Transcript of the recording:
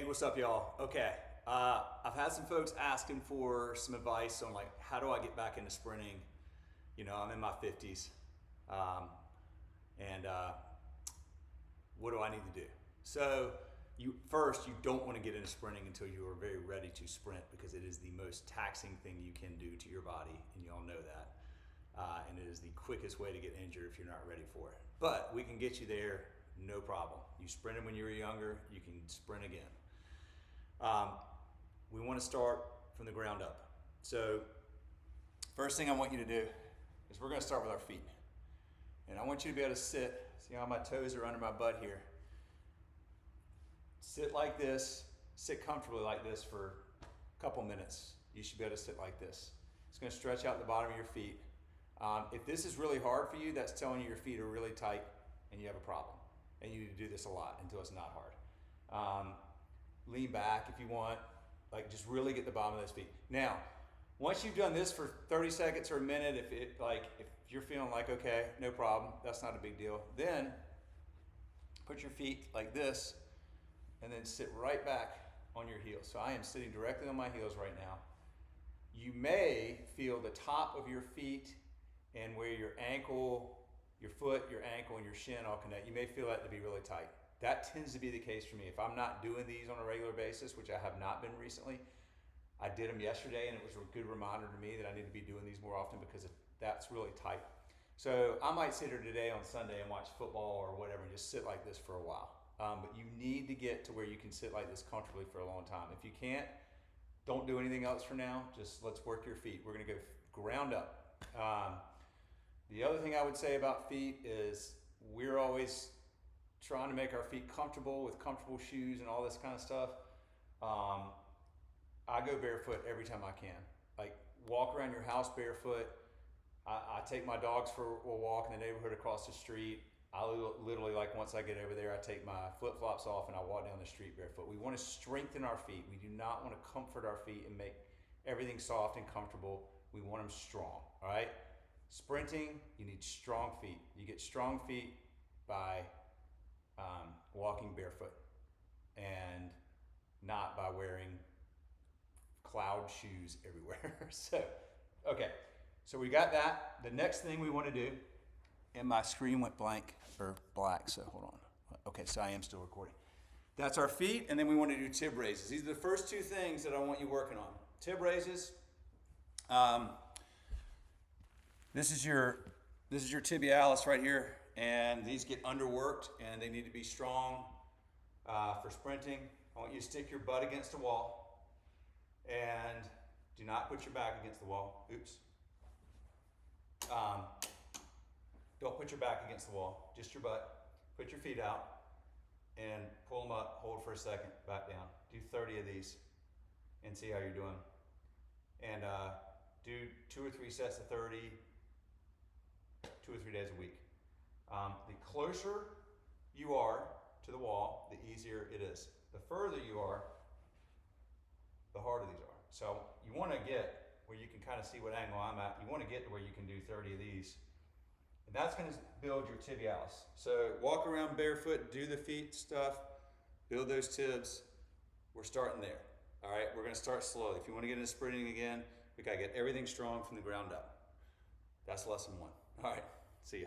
what's up, y'all? Okay, I've had some folks asking for some advice on like how do I get back into sprinting. You know, I'm in my 50s, um, and what do I need to do? So, you don't want to get into sprinting until you are very ready to sprint because it is the most taxing thing you can do to your body, and you all know that. And it is the quickest way to get injured if you're not ready for it. But we can get you there, no problem. You sprinted when you were younger, you can sprint again. We want to start from the ground up. So first thing I want you to do is we're going to start with our feet. And I want you to be able to sit. See how my toes are under my butt here. Sit like this, sit comfortably like this for a couple minutes. You should be able to sit like this. It's going to stretch out the bottom of your feet. If this is really hard for you, that's telling you your feet are really tight and you have a problem. And you need to do this a lot until it's not hard. Lean back if you want, like just really get the bottom of those feet. Now, once you've done this for 30 seconds or a minute, if you're feeling like, okay, no problem, that's not a big deal, then put your feet like this and then sit right back on your heels. So I am sitting directly on my heels right now. You may feel the top of your feet and where your ankle, your foot, your ankle, and your shin all connect. You may feel that to be really tight. That tends to be the case for me. If I'm not doing these on a regular basis, which I have not been recently, I did them yesterday and it was a good reminder to me that I need to be doing these more often because that's really tight. So I might sit here today on Sunday and watch football or whatever and just sit like this for a while. But you need to get to where you can sit like this comfortably for a long time. If you can't, don't do anything else for now. Just let's work your feet. We're gonna go ground up. The other thing I would say about feet is we're always trying to make our feet comfortable with comfortable shoes and all this kind of stuff. I go barefoot every time I can. Like walk around your house barefoot. I take my dogs for a walk in the neighborhood across the street. I literally, like once I get over there, I take my flip-flops off and I walk down the street barefoot. We want to strengthen our feet. We do not want to comfort our feet and make everything soft and comfortable. We want them strong, all right? Sprinting, you need strong feet. You get strong feet by walking barefoot and not by wearing cloud shoes everywhere. So we got that. The next thing we want to do, and my screen went blank or black, so hold on. Okay, so I am still recording. That's our feet, and then we want to do tib raises. These are the first two things that I want you working on. Tib raises. This is your tibialis right here, and these get underworked, and they need to be strong for sprinting. I want you to stick your butt against the wall, and do not put your back against the wall. Oops. Don't put your back against the wall, just your butt. Put your feet out and pull them up, hold for a second, back down. Do 30 of these and see how you're doing. And do 2 or 3 sets of 30, 2 or 3 days a week. The closer you are to the wall, the easier it is. The further you are, the harder these are. So you want to get where you can kind of see what angle I'm at. You want to get to where you can do 30 of these. And that's going to build your tibialis. So walk around barefoot, do the feet stuff, build those tibs. We're starting there. All right, we're going to start slowly. If you want to get into sprinting again, we got to get everything strong from the ground up. That's lesson 1. All right, see ya.